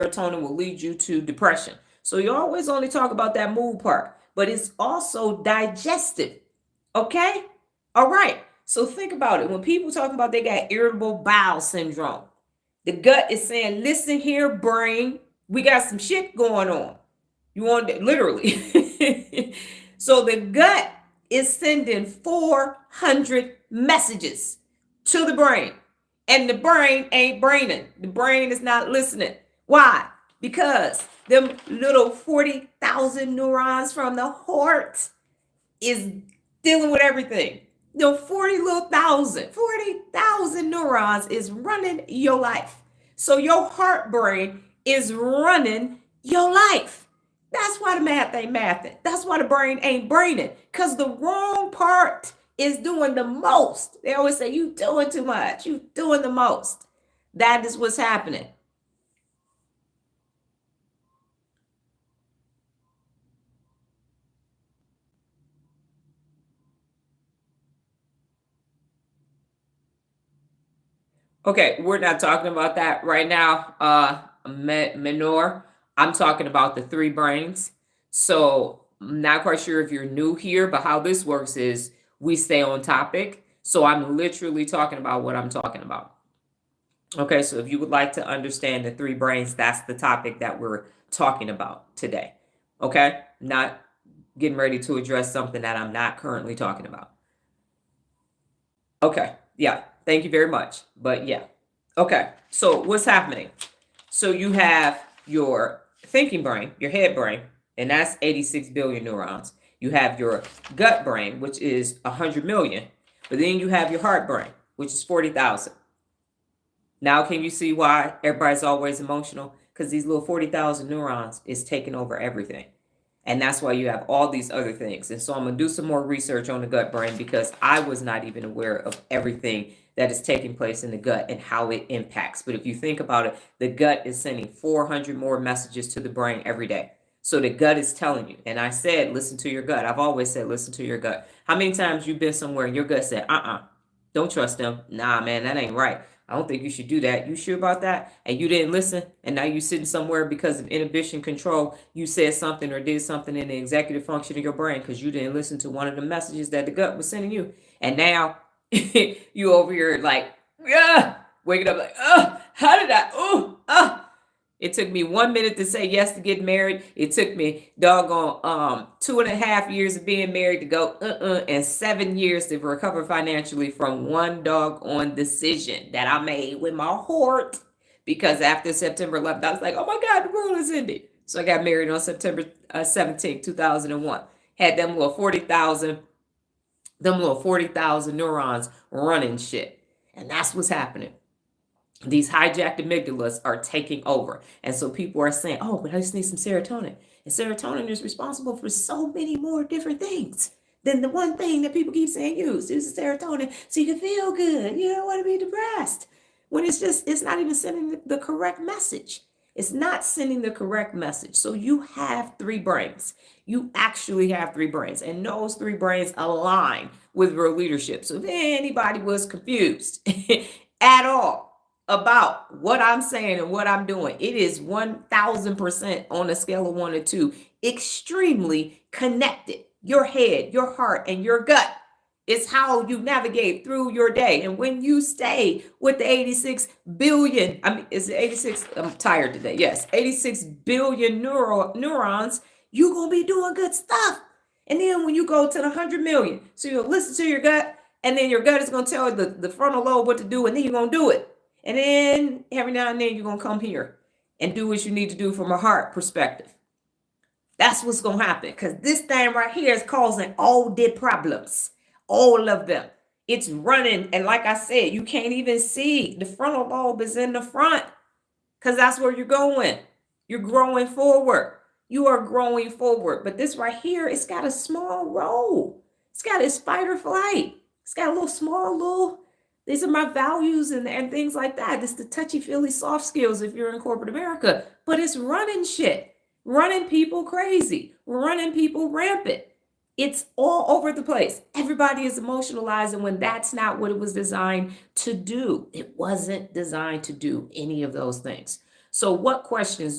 serotonin will lead you to depression. So you always only talk about that mood part, but it's also digestive. Okay? All right. So think about it. When people talk about they got irritable bowel syndrome, the gut is saying, listen here, brain, we got some shit going on. You want it literally. So the gut is sending 400 messages to the brain. And the brain ain't braining. The brain is not listening. Why? Because them little 40,000 neurons from the heart is dealing with everything. The 40,000 neurons is running your life. So your heart brain is running your life. That's why the math ain't mathing. That's why the brain ain't braining. Because the wrong part is doing the most. They always say, you doing too much. You doing the most. That is what's happening. Okay, we're not talking about that right now, Menor. I'm talking about the three brains. So I'm not quite sure if you're new here, but how this works is we stay on topic. So I'm literally talking about what I'm talking about. Okay, so if you would like to understand the three brains, that's the topic that we're talking about today. Okay, not getting ready to address something that I'm not currently talking about. Okay, yeah, thank you very much. But yeah, okay, so what's happening? So you have your thinking brain, your head brain, and that's 86 billion neurons. You have your gut brain, which is 100 million, but then you have your heart brain, which is 40,000. Now, can you see why everybody's always emotional? Because these little 40,000 neurons is taking over everything. And that's why you have all these other things. And so I'm going to do some more research on the gut brain because I was not even aware of everything that is taking place in the gut and how it impacts. But if you think about it, the gut is sending 400 more messages to the brain every day. So the gut is telling you. And I said, listen to your gut. I've always said, listen to your gut. How many times you've been somewhere and your gut said, don't trust them. Nah, man, that ain't right. I don't think you should do that. You sure about that? And you didn't listen. And now you sitting somewhere because of inhibition control. You said something or did something in the executive function of your brain because you didn't listen to one of the messages that the gut was sending you. And now you over here like, waking up like, how did I, It took me 1 minute to say yes to get married. It took me doggone 2.5 years of being married to go and 7 years to recover financially from one doggone decision that I made with my heart. Because after September 11th, I was like, oh my God, the world is ending. So I got married on September 17th, 2001. Had them little 40,000 neurons running shit. And that's what's happening. These hijacked amygdalas are taking over. And so people are saying, oh, but I just need some serotonin. And serotonin is responsible for so many more different things than the one thing that people keep saying use. Use the serotonin so you can feel good. You don't want to be depressed. When it's not even sending the correct message. It's not sending the correct message. So you have three brains. You actually have three brains. And those three brains align with real leadership. So if anybody was confused at all about what I'm saying and what I'm doing, it is 1,000% on a scale of 1 to 2, extremely connected. Your head, your heart, and your gut is how you navigate through your day. And when you stay with the 86 billion, is it 86? I'm tired today. Yes, 86 billion neurons, you're going to be doing good stuff. And then when you go to the 100 million, so you'll listen to your gut, and then your gut is going to tell the frontal lobe what to do, and then you're going to do it. And then every now and then you're going to come here and do what you need to do from a heart perspective. That's what's going to happen because this thing right here is causing all the problems, all of them. It's running. And like I said, you can't even see the frontal lobe is in the front because that's where you're going. You're growing forward. You are growing forward. But this right here, it's got a small role. It's got its fight or flight. It's got a little these are my values and things like that. It's the touchy-feely soft skills if you're in corporate America. But it's running shit. Running people crazy. Running people rampant. It's all over the place. Everybody is emotionalizing when that's not what it was designed to do. It wasn't designed to do any of those things. So what questions